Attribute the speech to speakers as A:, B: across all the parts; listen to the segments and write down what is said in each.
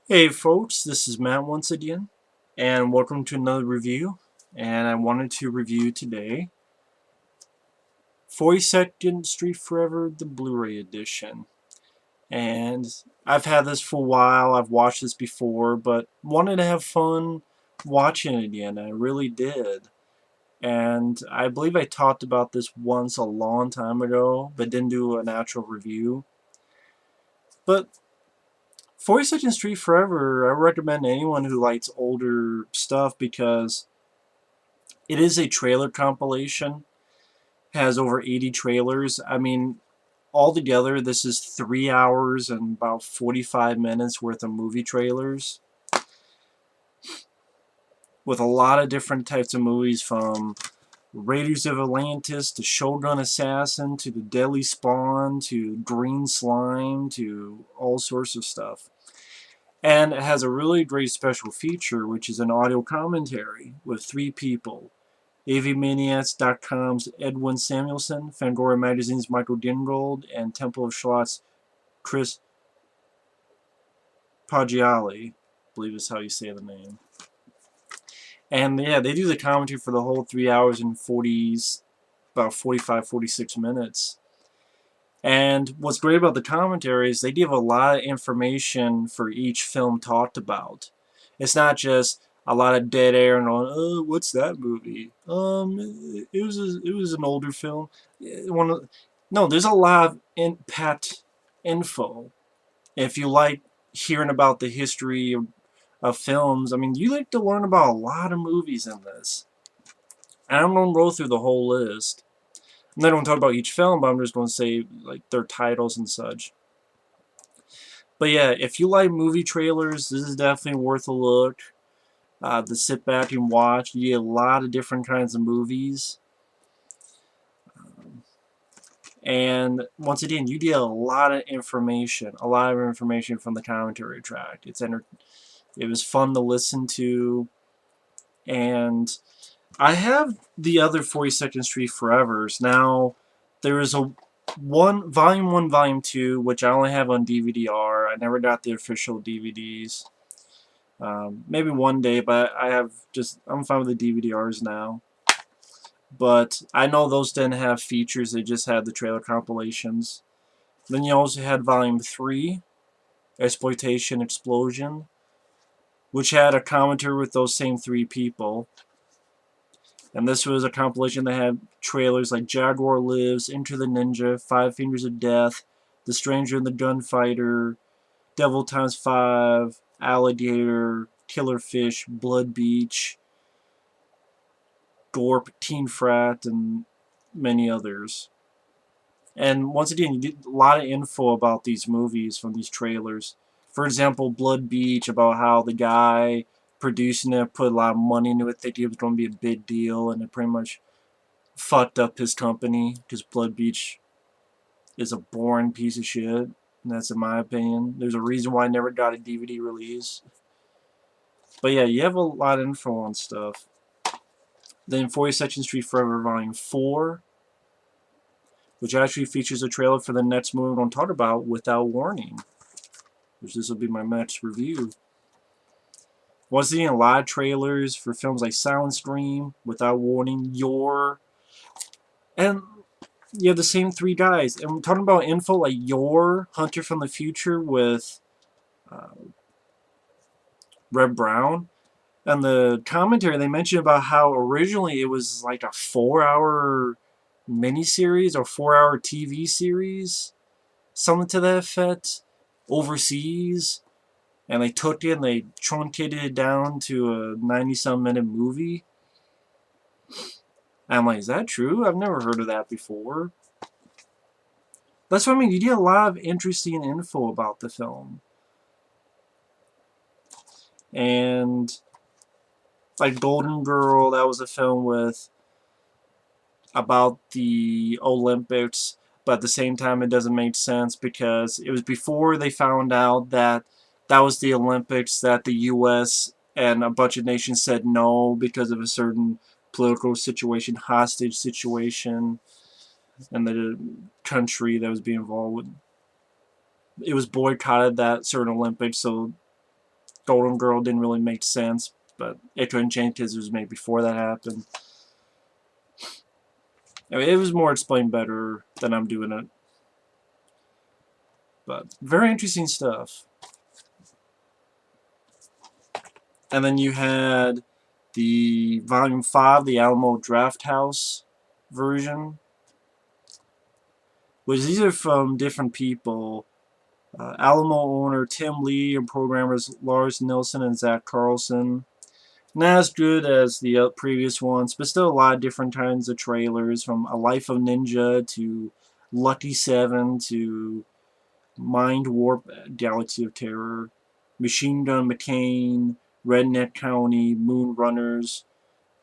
A: Hey folks, this is Matt once again, and welcome to another review. And I wanted to review today 42nd Street Forever, the Blu-Ray Edition. And I've had this for a while, I've watched this before, but wanted to have fun watching it again. I really did. And I believe I talked about this once a long time ago, but didn't do an actual review. But 42nd Street Forever, I recommend anyone who likes older stuff because it is a trailer compilation. Has over 80 trailers. I mean, altogether, this is 3 hours and about 45 minutes worth of movie trailers with a lot of different types of movies, from Raiders of Atlantis to Shogun Assassin to the Deadly Spawn to Green Slime to all sorts of stuff. And it has a really great special feature, which is an audio commentary with 3 people: AVManiacs.com's Edwin Samuelson, Fangoria Magazine's Michael Dingold, and Temple of Schlott's Chris Paggiali, I believe is how you say the name. And yeah, they do the commentary for the whole 3 hours and about 45, 46 minutes. And what's great about the commentary is they give a lot of information for each film talked about. It's not just a lot of dead air and on, oh, what's that movie? It was an older film. No, there's a lot of pet info. If you like hearing about the history of films, I mean, you like to learn about a lot of movies in this. And I'm gonna go through the whole list. I'm not going to talk about each film, but I'm just going to say like their titles and such. But yeah, if you like movie trailers, this is definitely worth a look. To sit back and watch. You get a lot of different kinds of movies. And once again, you get a lot of information. A lot of information from the commentary track. It was fun to listen to. And I have the other 42nd Street Forevers. Now, there is a volume 1, volume 2, which I only have on DVD-R. I never got the official DVDs. Maybe one day, but I'm fine with the DVD-Rs now. But I know those didn't have features, they just had the trailer compilations. Then you also had volume 3, Exploitation Explosion, which had a commentary with those same 3 people. And this was a compilation that had trailers like Jaguar Lives, Enter the Ninja, Five Fingers of Death, The Stranger and the Gunfighter, Devil Times 5, Alligator, Killer Fish, Blood Beach, Gorp, Teen Frat, and many others. And once again, you get a lot of info about these movies from these trailers. For example, Blood Beach, about how the guy producing it put a lot of money into it, thinking it was going to be a big deal, and it pretty much fucked up his company, because Blood Beach is a boring piece of shit. And that's in my opinion. There's a reason why I never got a DVD release. But yeah, you have a lot of info on stuff. Then 42nd Street Forever Volume 4, which actually features a trailer for the next movie we're going to talk about, Without Warning, which this will be my next review. Once again, a lot of trailers for films like Silent Scream, Without Warning, and you have the same 3 guys. And we're talking about info like Hunter from the Future with uh, Red Brown. And the commentary, they mentioned about how originally it was like a 4-hour miniseries or 4-hour TV series, something to that effect, overseas. And they took it and they truncated it down to a 90-some minute movie. And I'm like, is that true? I've never heard of that before. That's what I mean. You get a lot of interesting info about the film. And like Golden Girl, that was a film about the Olympics, but at the same time it doesn't make sense because it was before they found out that that was the Olympics, that the US and a bunch of nations said no because of a certain political situation, hostage situation, and the country that was being involved with. It was boycotted, that certain Olympics, so Golden Girl didn't really make sense, but it couldn't change because it was made before that happened. I mean, it was more explained better than I'm doing it. But very interesting stuff. And then you had the Volume 5, the Alamo Drafthouse version, which these are from different people. Alamo owner Tim Lee and programmers Lars Nilsson and Zach Carlson. Not as good as the previous ones, but still a lot of different kinds of trailers, from A Life of Ninja to Lucky 7 to Mind Warp Galaxy of Terror, Machine Gun McCain, Redneck County, Moon Runners.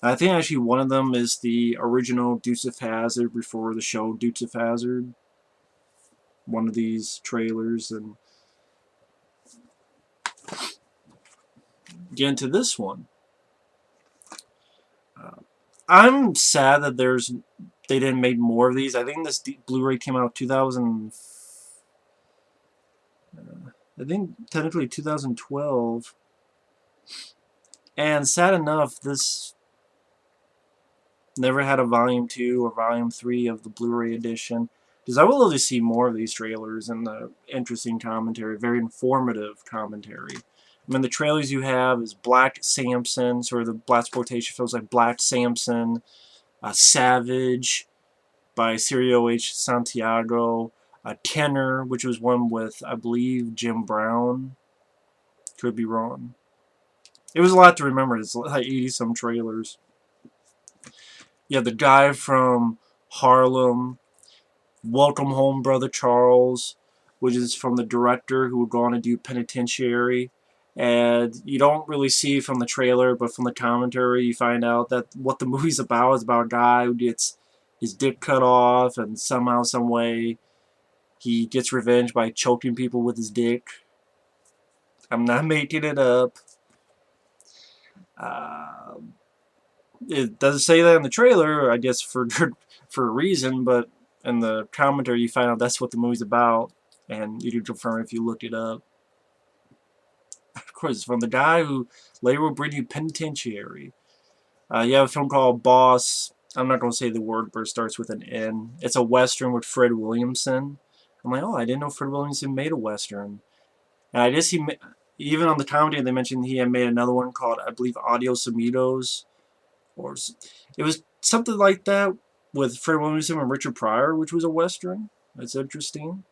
A: I think actually one of them is the original Dukes of Hazzard before the show Dukes of Hazzard. One of these trailers. And get into this one. I'm sad that they didn't make more of these. I think this Blu-ray came out 2000. I think technically 2012. And sad enough, this never had a Volume 2 or Volume 3 of the Blu-ray edition. Because I would love to see more of these trailers and the interesting commentary, very informative commentary. I mean, the trailers you have is Black Samson, sort of the blaxploitation films like Black Samson, Savage by Cirio H. Santiago, Kenner, which was one with, I believe, Jim Brown. Could be wrong. It was a lot to remember. It's like 80-some trailers. Yeah, the guy from Harlem, Welcome Home, Brother Charles, which is from the director who would go on to do Penitentiary. And you don't really see from the trailer, but from the commentary, you find out that what the movie's about is about a guy who gets his dick cut off, and somehow, some way, he gets revenge by choking people with his dick. I'm not making it up. It doesn't say that in the trailer, I guess for a reason, but in the commentary you find out that's what the movie's about, and you can confirm if you look it up. Of course, it's from the guy who later will bring you Penitentiary. You have a film called Boss. I'm not going to say the word, but it starts with an N. It's a Western with Fred Williamson. I'm like, oh, I didn't know Fred Williamson made a Western. And I guess even on the comedy, they mentioned he had made another one called, I believe, Adios Amigos. Or it was something like that with Fred Williamson and Richard Pryor, which was a Western. That's interesting.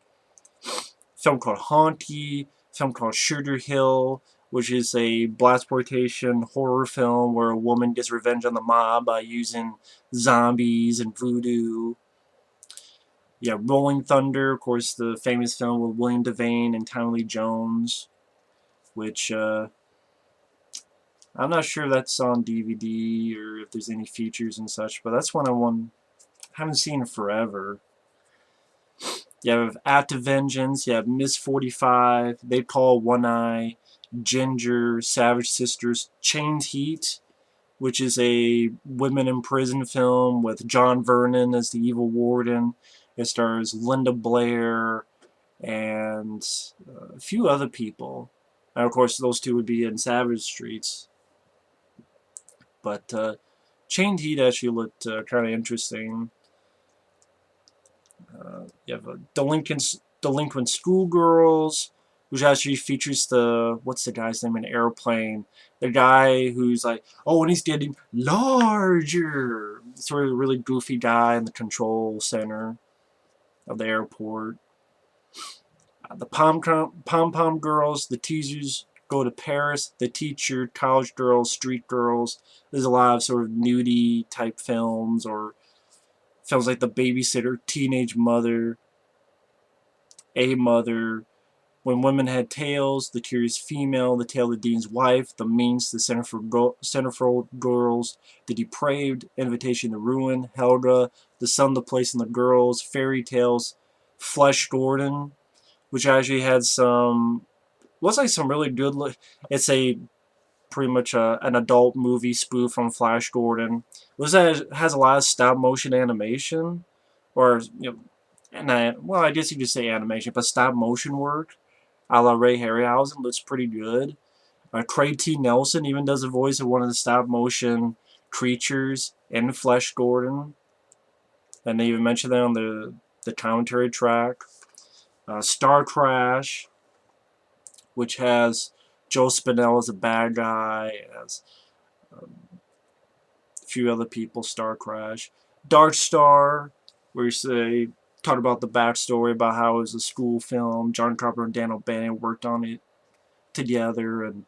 A: Film called Haunty. Film called Sugar Hill, which is a blaxploitation horror film where a woman gets revenge on the mob by using zombies and voodoo. Yeah, Rolling Thunder, of course, the famous film with William Devane and Tommy Lee Jones, which I'm not sure that's on DVD or if there's any features and such, but that's one I haven't seen in forever. You have Act of Vengeance, you have Miss 45, They Call One Eye, Ginger, Savage Sisters, Chained Heat, which is a women in prison film with John Vernon as the evil warden. It stars Linda Blair and a few other people. And of course, those two would be in Savage Streets. But Chained Heat actually looked kind of interesting. You have Delinquent Schoolgirls, which actually features what's the guy's name in Airplane? The guy who's like, oh, and he's getting larger. Sort of a really goofy guy in the control center of the airport. The Pom Pom Girls, The Teasers Go to Paris, The Teacher, College Girls, Street Girls. There's a lot of sort of nudie type films, or films like The Babysitter, Teenage Mother, A Mother, When Women Had Tails, The Curious Female, The Tale of the Dean's Wife, The Means, The Centerfold Girls, The Depraved, Invitation to Ruin, Helga, The Sun, the Place, and the Girls, Fairy Tales, Flesh Gordon, which actually had some really good. It's pretty much an adult movie spoof on Flash Gordon. It has a lot of stop motion animation, or I guess you could say animation, but stop motion work, a la Ray Harryhausen, looks pretty good. Craig T. Nelson even does the voice of one of the stop-motion creatures in Flesh Gordon. And they even mention that on the commentary track. Star Crash, which has Joe Spinell as a bad guy, as um, a few other people, Star Crash. Dark Star, where you say, talk about the backstory about how it was a school film. John Carpenter and Dan O'Bannon worked on it together, and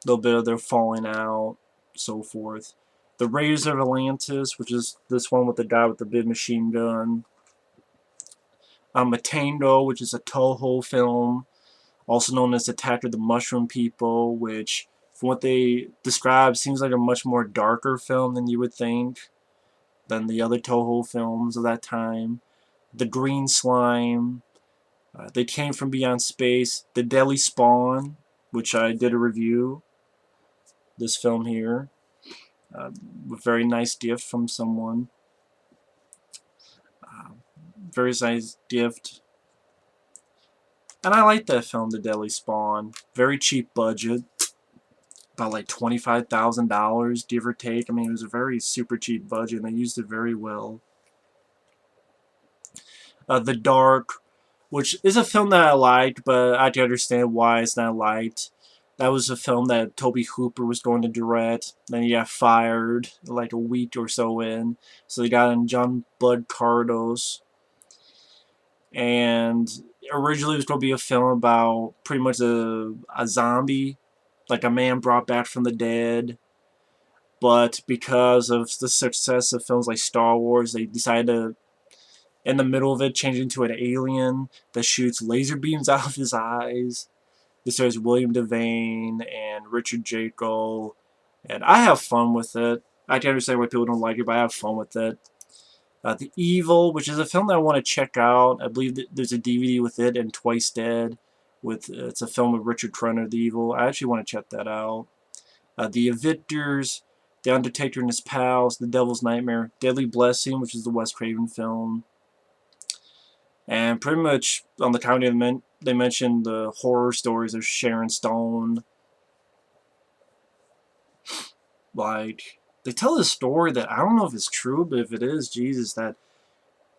A: a little bit of their falling out, so forth. The Raiders of Atlantis, which is this one with the guy with the big machine gun. Matando, which is a Toho film, also known as Attack of the Mushroom People, which, from what they describe, seems like a much more darker film than you would think, than the other Toho films of that time. The Green Slime, They Came from Beyond Space, The Deadly Spawn, which I did a review, this film here, a very nice gift from someone. Very nice gift. And I like that film, The Deadly Spawn. Very cheap budget. About like $25,000, give or take. I mean, it was a very super cheap budget, and they used it very well. The Dark, which is a film that I liked, but I can understand why it's not liked. That was a film that Tobe Hooper was going to direct. Then he got fired like a week or so in. So they got in John Bud Cardos. And originally it was going to be a film about pretty much a zombie, like a man brought back from the dead. But because of the success of films like Star Wars, they decided to, in the middle of it, change into an alien that shoots laser beams out of his eyes. This stars William Devane and Richard Jaco, and I have fun with it. I can understand why people don't like it, but I have fun with it. The Evil, which is a film that I want to check out. I believe that there's a DVD with it and Twice Dead. It's a film with Richard Crenna, The Evil. I actually want to check that out. The Evictors, The Undertaker and His Pals, The Devil's Nightmare, Deadly Blessing, which is the Wes Craven film. And pretty much on the comedy, they mentioned the horror stories of Sharon Stone. Like, they tell this story that I don't know if it's true, but if it is, Jesus, that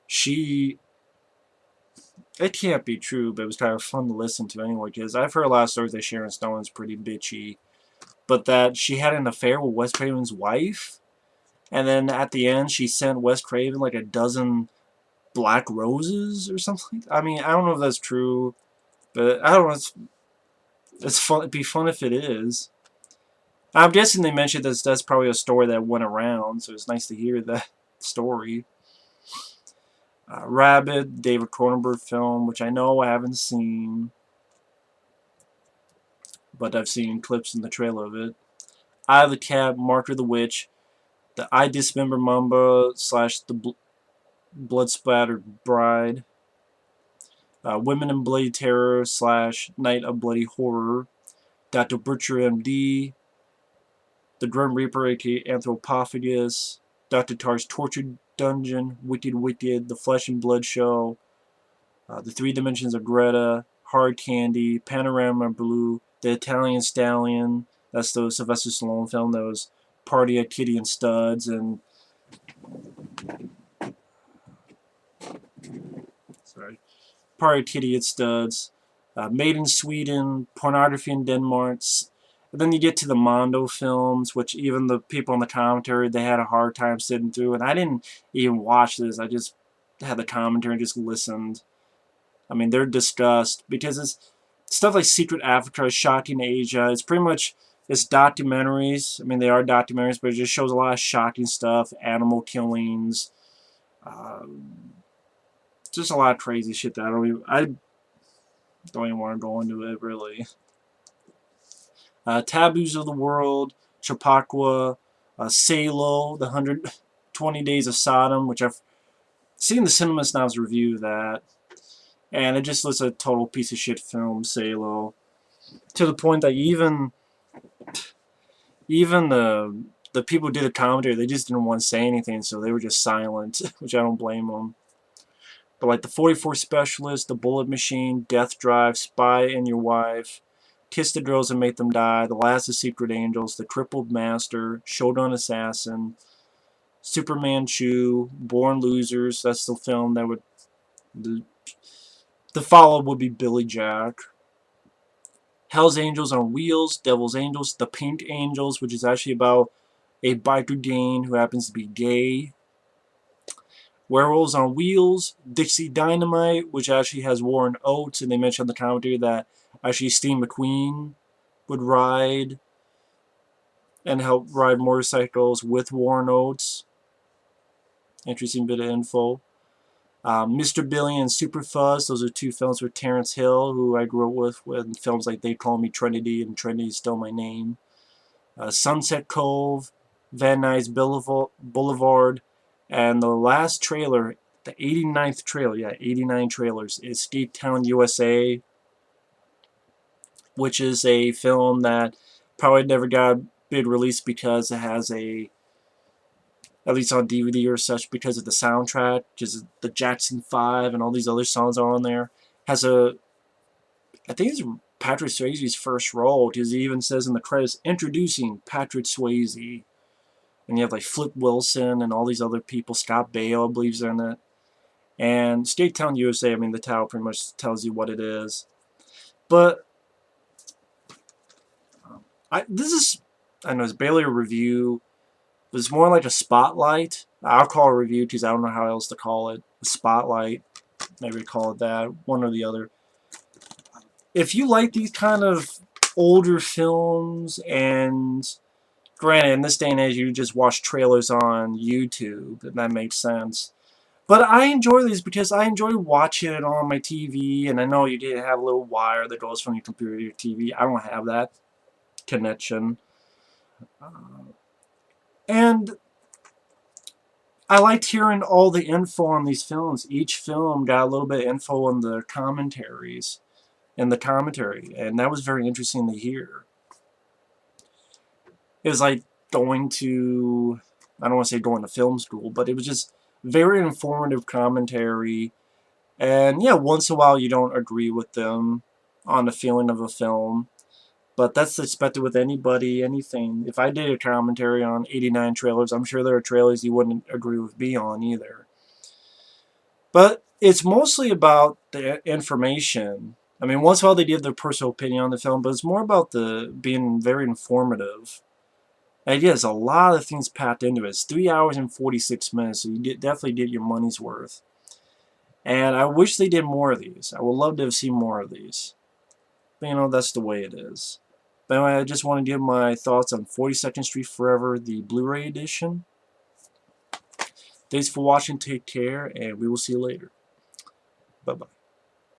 A: she... It can't be true, but it was kind of fun to listen to anyway, because I've heard a lot of stories that Sharon Stone is pretty bitchy. But that she had an affair with Wes Craven's wife, and then at the end she sent Wes Craven like a dozen black roses or something. I mean, I don't know if that's true, but I don't know. It's fun. It'd be fun if it is. I'm guessing they mentioned that's probably a story that went around, so it's nice to hear that story. Rabid, David Cronenberg film, which I know I haven't seen, but I've seen clips in the trailer of it. Eye of the Cat, Marker the Witch, the I Dismember Mamba / the Blood Splattered Bride, Women in Bloody Terror / Night of Bloody Horror, Dr. Butcher M.D., The Grim Reaper aka Anthropophagus, Dr. Tar's Torture Dungeon, Wicked Wicked, The Flesh and Blood Show, The Three Dimensions of Greta, Hard Candy, Panorama Blue, The Italian Stallion, that's the Sylvester Stallone film that was Party at Kitty and Studs, and Party at Kitty and Studs, Made in Sweden, Pornography in Denmark. And then you get to the Mondo films, which even the people in the commentary, they had a hard time sitting through. And I didn't even watch this. I just had the commentary and just listened. I mean, they're discussed because it's stuff like Secret Africa, Shocking Asia. It's pretty much, it's documentaries. I mean, they are documentaries, but it just shows a lot of shocking stuff, animal killings, just a lot of crazy shit that I don't even want to go into it, really. Taboos of the World, Chappaqua, Salo, The 120 Days of Sodom, which I've seen the Cinema Snobs review that, and it just looks like a total piece of shit film, Salo, to the point that even the people who did the commentary, they just didn't want to say anything, so they were just silent, which I don't blame them. But like the 44 Specialist, The Bullet Machine, Death Drive, Spy and Your Wife, Kiss the Girls and Make Them Die, The Last of Secret Angels, The Crippled Master, Shogun Assassin, Superman Chew, Born Losers. That's the film that would... The follow-up would be Billy Jack. Hell's Angels on Wheels, Devil's Angels, The Pink Angels, which is actually about a biker gang who happens to be gay. Werewolves on Wheels, Dixie Dynamite, which actually has Warren Oates, and they mentioned in the commentary that actually Steve McQueen would ride and help ride motorcycles with Warren Oates. Interesting bit of info. Mr. Billy and Super Fuzz, those are two films with Terrence Hill, who I grew up with films like They Call Me Trinity and Trinity's Still My Name. Sunset Cove, Van Nuys Boulevard, and the last trailer, the 89th trailer, yeah, 89 trailers, is Skate Town, USA, which is a film that probably never got a big release because it has a, at least on DVD or such, because of the soundtrack, because the Jackson 5 and all these other songs are on there. Has a, I think it's Patrick Swayze's first role, because he even says in the credits, introducing Patrick Swayze. And you have like Flip Wilson and all these other people. Scott Baio, I believe, is in it. And Skate Town USA, I mean, the title pretty much tells you what it is. But this is, I know it's barely a review. But it's more like a spotlight. I'll call it a review because I don't know how else to call it. A spotlight. Maybe call it that. One or the other. If you like these kind of older films, and granted, in this day and age, you just watch trailers on YouTube, and that makes sense. But I enjoy these because I enjoy watching it on my TV, and I know you did have a little wire that goes from your computer to your TV. I don't have that connection. And I liked hearing all the info on these films. Each film got a little bit of info on the commentaries and the commentary, and that was very interesting to hear. It was like going to, I don't want to say going to film school, but it was just very informative commentary. And yeah, once in a while you don't agree with them on the feeling of a film, but that's expected with anybody, anything. If I did a commentary on 89 trailers, I'm sure there are trailers you wouldn't agree with me on either. But it's mostly about the information. I mean, once in a while they give their personal opinion on the film, but it's more about the being very informative. And yeah, there's a lot of things packed into it. It's 3 hours and 46 minutes, so you definitely get your money's worth. And I wish they did more of these. I would love to have seen more of these. But, you know, that's the way it is. But anyway, I just want to give my thoughts on 42nd Street Forever, the Blu-ray edition. Thanks for watching, take care, and we will see you later. Bye-bye.